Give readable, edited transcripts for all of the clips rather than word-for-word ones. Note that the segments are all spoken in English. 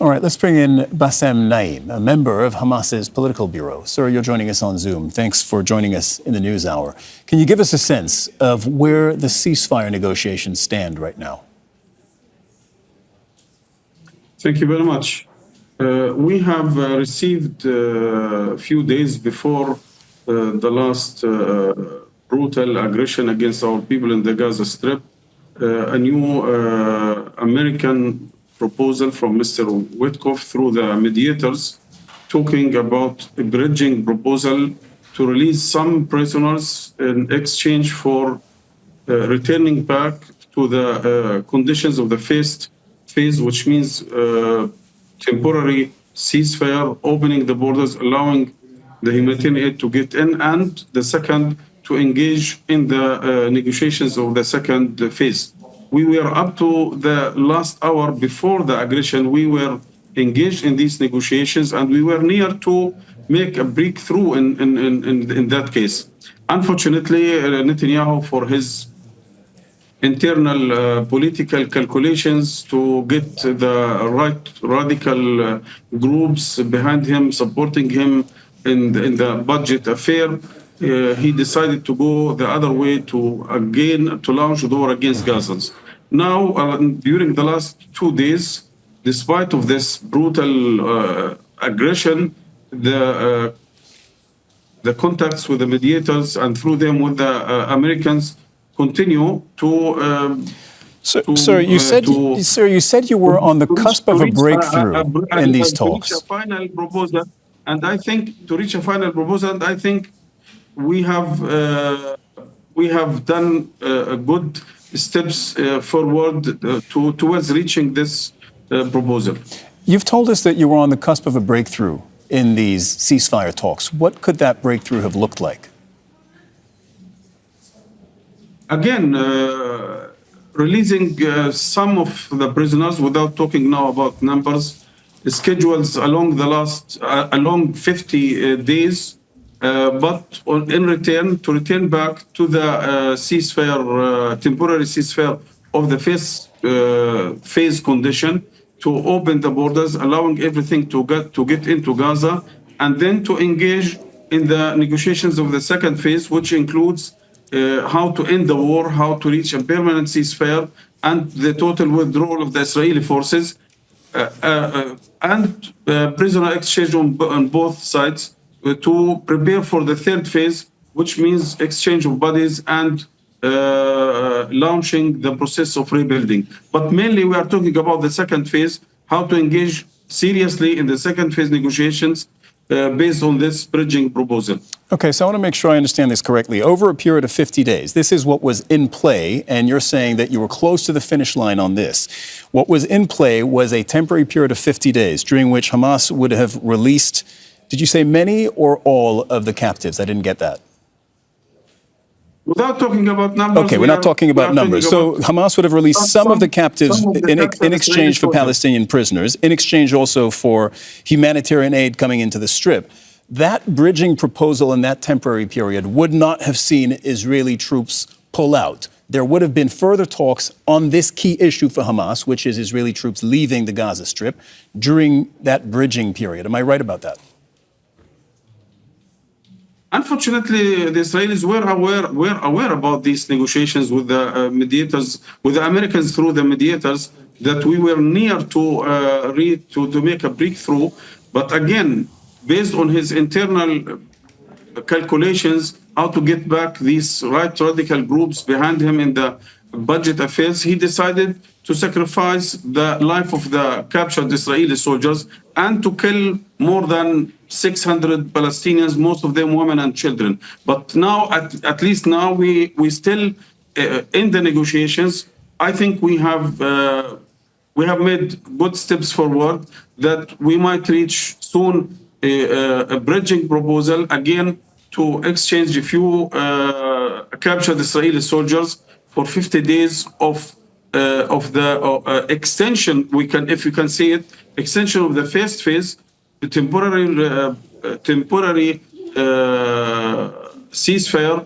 All right, let's bring in Basem Naim, a member of Hamas's Political Bureau. Sir, you're joining us on Zoom. Thanks for joining us in the news hour. Can you give us a sense of where the ceasefire negotiations stand right now? Thank you very much. We have received a few days before the last brutal aggression against our people in the Gaza Strip, a new American proposal from Mr. Witkoff through the mediators, talking about a bridging proposal to release some prisoners in exchange for returning back to the conditions of the first phase, which means temporary ceasefire, opening the borders, allowing the humanitarian aid to get in, and the second, to engage in the negotiations of the second phase. We were up to the last hour before the aggression, we were engaged in these negotiations, and we were near to make a breakthrough in that case. Unfortunately, Netanyahu, for his internal political calculations to get the right radical groups behind him, supporting him in the budget affair, he decided to go the other way to launch the war against Gazans. Now, during the last 2 days, despite of this brutal aggression, the contacts with the mediators and through them with the Americans continue to. Sir, you said you were on the cusp of a breakthrough in these talks. To reach a final proposal, and I think we have done good steps forward towards reaching this proposal. You've told us that you were on the cusp of a breakthrough in these ceasefire talks. What could that breakthrough have looked like? Again, releasing some of the prisoners, without talking now about numbers, schedules along 50 days, but in return, to return back to the ceasefire, temporary ceasefire of the first phase condition, to open the borders, allowing everything to get into Gaza, and then to engage in the negotiations of the second phase, which includes how to end the war, how to reach a permanent ceasefire, and the total withdrawal of the Israeli forces, and prisoner exchange on both sides, to prepare for the third phase, which means exchange of bodies and launching the process of rebuilding. But mainly we are talking about the second phase, how to engage seriously in the second phase negotiations based on this bridging proposal. Okay, so I want to make sure I understand this correctly. Over a period of 50 days, this is what was in play, and you're saying that you were close to the finish line on this. What was in play was a temporary period of 50 days during which Hamas would have released, did you say many or all of the captives? I didn't get that. Without talking about numbers. Okay, we're not talking about numbers. So Hamas would have released some of the captives in exchange for Palestinian prisoners, in exchange also for humanitarian aid coming into the Strip. That bridging proposal in that temporary period would not have seen Israeli troops pull out. There would have been further talks on this key issue for Hamas, which is Israeli troops leaving the Gaza Strip, during that bridging period. Am I right about that? Unfortunately, the Israelis were aware about these negotiations with the mediators, with the Americans through the mediators, that we were near to make a breakthrough. But again, based on his internal calculations, how to get back these right radical groups behind him in the budget affairs, he decided to sacrifice the life of the captured Israeli soldiers and to kill more than 600 Palestinians, most of them women and children. But now, at least now, we still in the negotiations. I think we have made good steps forward, that we might reach soon a bridging proposal again to exchange a few captured Israeli soldiers for 50 days of the extension. If you can see it, extension of the first phase, the temporary ceasefire,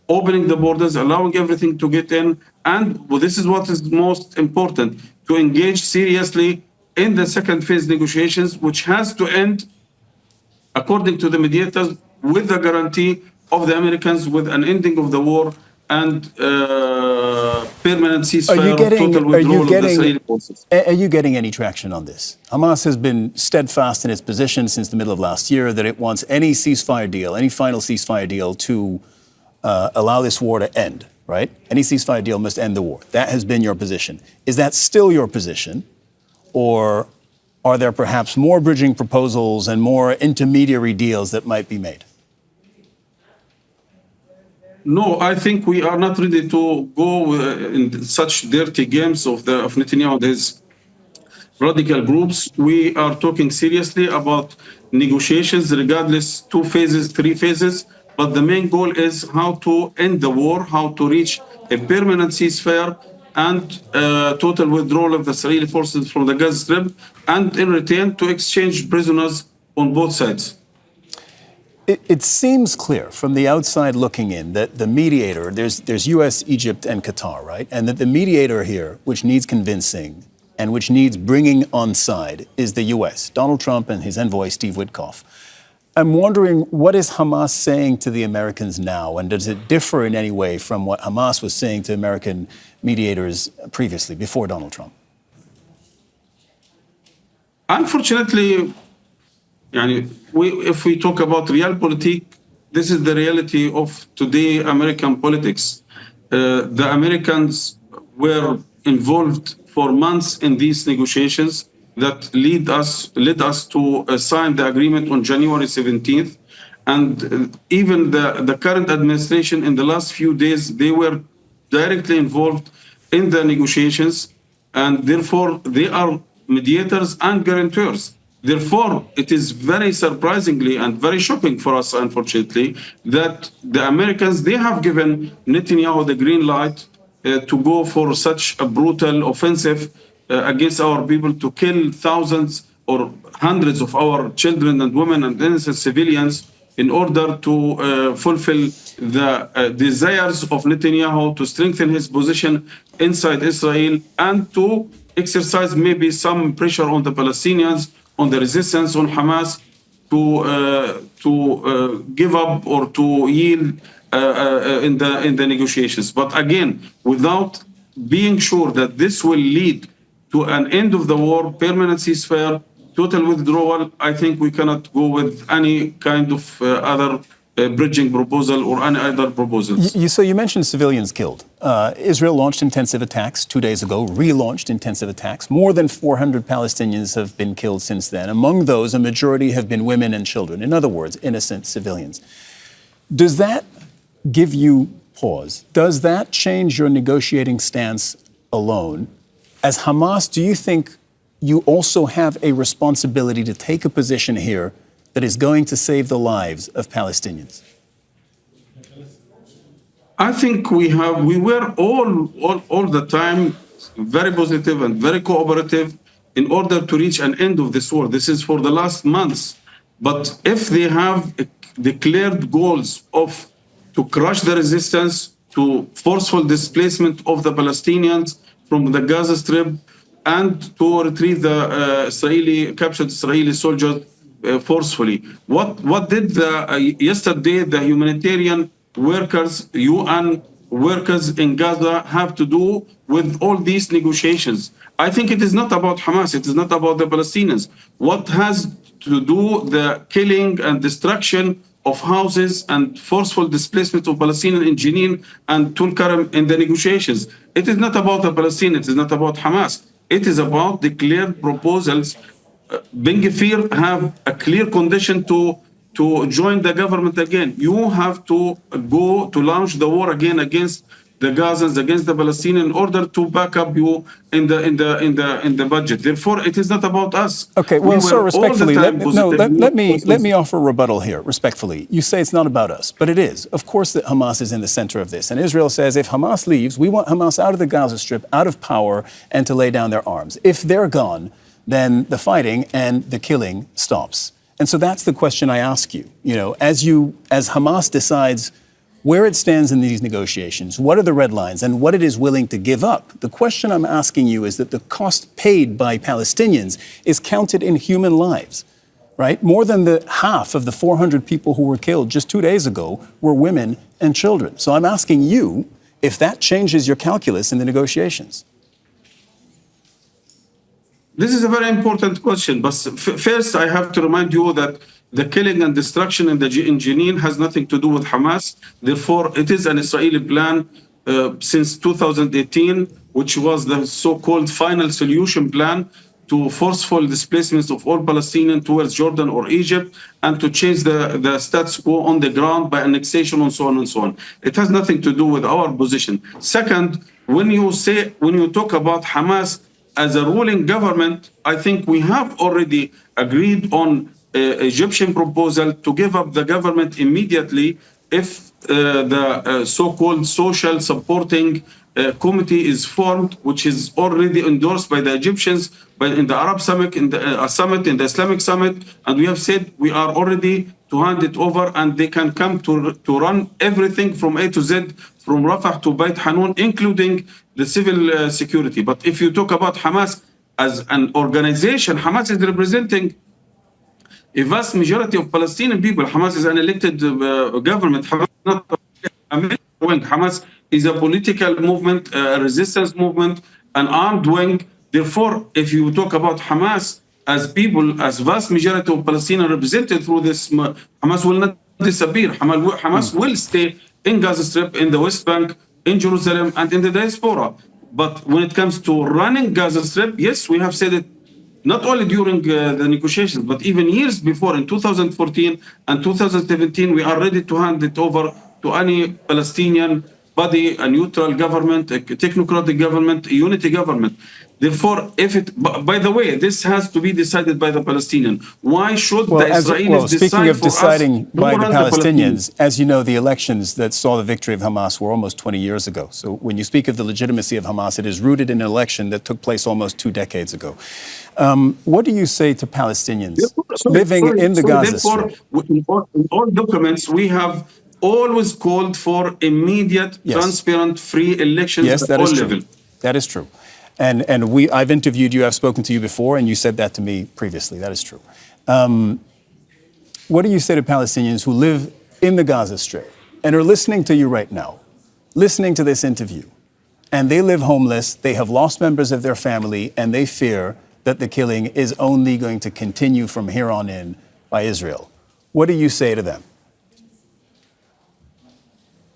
opening the borders, allowing everything to get in, and this is what is most important, to engage seriously in the second phase negotiations, which has to end, according to the mediators, with the guarantee of the Americans with an ending of the war and permanent ceasefire, total withdrawal of the Israeli forces. Are you getting any traction on this? Hamas has been steadfast in its position since the middle of last year that it wants any ceasefire deal, any final ceasefire deal to allow this war to end, right? Any ceasefire deal must end the war. That has been your position. Is that still your position? Or are there perhaps more bridging proposals and more intermediary deals that might be made? No, I think we are not ready to go in such dirty games of Netanyahu, these radical groups. We are talking seriously about negotiations, regardless 2 phases, 3 phases. But the main goal is how to end the war, how to reach a permanent ceasefire and total withdrawal of the Israeli forces from the Gaza Strip, and in return to exchange prisoners on both sides. It seems clear from the outside looking in that the mediator, there's US, Egypt, and Qatar, right? And that the mediator here, which needs convincing and which needs bringing on side, is the US, Donald Trump and his envoy, Mr Witkoff. I'm wondering, what is Hamas saying to the Americans now? And does it differ in any way from what Hamas was saying to American mediators previously, before Donald Trump? Unfortunately, if we talk about realpolitik, this is the reality of today American politics. The Americans were involved for months in these negotiations that led us to sign the agreement on January 17th. And even the current administration in the last few days, they were directly involved in the negotiations, and therefore they are mediators and guarantors. Therefore, it is very surprisingly and very shocking for us, unfortunately, that the Americans, they have given Netanyahu the green light to go for such a brutal offensive against our people, to kill thousands or hundreds of our children and women and innocent civilians in order to fulfill the desires of Netanyahu to strengthen his position inside Israel and to exercise maybe some pressure on the Palestinians, on the resistance, on Hamas, to give up or to yield in the negotiations. But again, without being sure that this will lead to an end of the war, permanent ceasefire, total withdrawal, I think we cannot go with any kind of other bridging proposal or any other proposals. So you mentioned civilians killed. Israel launched intensive attacks 2 days ago, relaunched intensive attacks. More than 400 Palestinians have been killed since then. Among those, a majority have been women and children. In other words, innocent civilians. Does that give you pause? Does that change your negotiating stance alone? As Hamas, do you think you also have a responsibility to take a position here that is going to save the lives of Palestinians? I think we were all the time very positive and very cooperative in order to reach an end of this war. This is for the last months. But if they have declared goals to crush the resistance, to forceful displacement of the Palestinians from the Gaza Strip, and to retrieve the captured Israeli soldiers forcefully. What did yesterday the humanitarian workers, UN workers in Gaza have to do with all these negotiations? I think it is not about Hamas, it is not about the Palestinians. What has to do the killing and destruction of houses and forceful displacement of Palestinians in Jenin and Tulkarem in the negotiations? It is not about the Palestinians, it is not about Hamas. It is about declared proposals. Ben Gvir have a clear condition to join the government again. You have to go to launch the war again against the Gazans, against the Palestinians, in order to back up you in the budget. Therefore, it is not about us. Okay, well, sir, respectfully, let me offer a rebuttal here, respectfully. You say it's not about us, but it is. Of course that Hamas is in the center of this. And Israel says if Hamas leaves, we want Hamas out of the Gaza Strip, out of power, and to lay down their arms. If they're gone, then the fighting and the killing stops. And so that's the question I ask you. You know, as Hamas decides where it stands in these negotiations, what are the red lines, and what it is willing to give up. The question I'm asking you is that the cost paid by Palestinians is counted in human lives, right? More than the half of the 400 people who were killed just 2 days ago were women and children. So I'm asking you if that changes your calculus in the negotiations. This is a very important question, but first I have to remind you that the killing and destruction in Jenin has nothing to do with Hamas. Therefore, it is an Israeli plan since 2018, which was the so-called final solution plan to forceful displacements of all Palestinians towards Jordan or Egypt, and to change the status quo on the ground by annexation and so on and so on. It has nothing to do with our position. Second, when you talk about Hamas as a ruling government, I think we have already agreed on Egyptian proposal to give up the government immediately if the so-called social supporting committee is formed, which is already endorsed by the Egyptians, in the Arab summit, in the Islamic summit, and we have said we are already to hand it over, and they can come to run everything from A to Z, from Rafah to Beit Hanun, including the civil security. But if you talk about Hamas as an organization, Hamas is representing a vast majority of Palestinian people. Hamas is an elected government. Hamas is not a military wing. Hamas is a political movement, a resistance movement, an armed wing. Therefore, if you talk about Hamas as people, as vast majority of Palestinians represented through this, Hamas will not disappear. Hamas will stay in Gaza Strip, in the West Bank, in Jerusalem, and in the diaspora. But when it comes to running Gaza Strip, yes, we have said it not only during the negotiations, but even years before, in 2014 and 2017, we are ready to hand it over to any Palestinian body, a neutral government, a technocratic government, a unity government. Therefore, by the way, this has to be decided by the Palestinians. Why should the Israelis decide speaking of for deciding us by the Palestinians, as you know, the elections that saw the victory of Hamas were almost 20 years ago. So when you speak of the legitimacy of Hamas, it is rooted in an election that took place almost 2 decades ago. What do you say to Palestinians living in the Gaza Strip? In all documents, we have always called for immediate, transparent, free elections at all levels. That is true. And I've interviewed you, I've spoken to you before, and you said that to me previously. That is true. What do you say to Palestinians who live in the Gaza Strip and are listening to you right now, listening to this interview, and they live homeless, they have lost members of their family, and they fear that the killing is only going to continue from here on in by Israel? What do you say to them?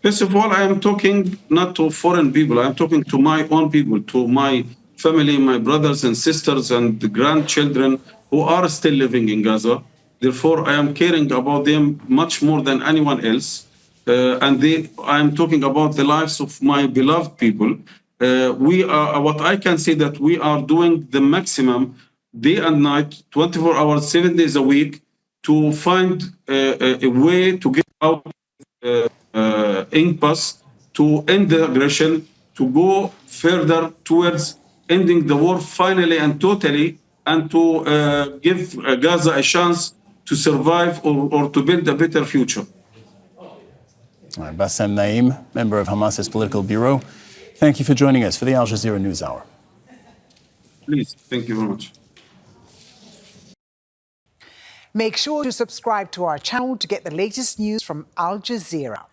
First of all, I am talking not to foreign people. I am talking to my own people, to my family, my brothers and sisters and the grandchildren who are still living in Gaza. Therefore, I am caring about them much more than anyone else. I am talking about the lives of my beloved people. What I can say that we are doing the maximum day and night, 24 hours, 7 days a week, to find a way to get out impasse, to end the aggression, to go further towards ending the war finally and totally, and to give Gaza a chance to survive or to build a better future. All right, Basem Naim, member of Hamas's Political Bureau, thank you for joining us for the Al Jazeera News Hour. Please, thank you very much. Make sure to subscribe to our channel to get the latest news from Al Jazeera.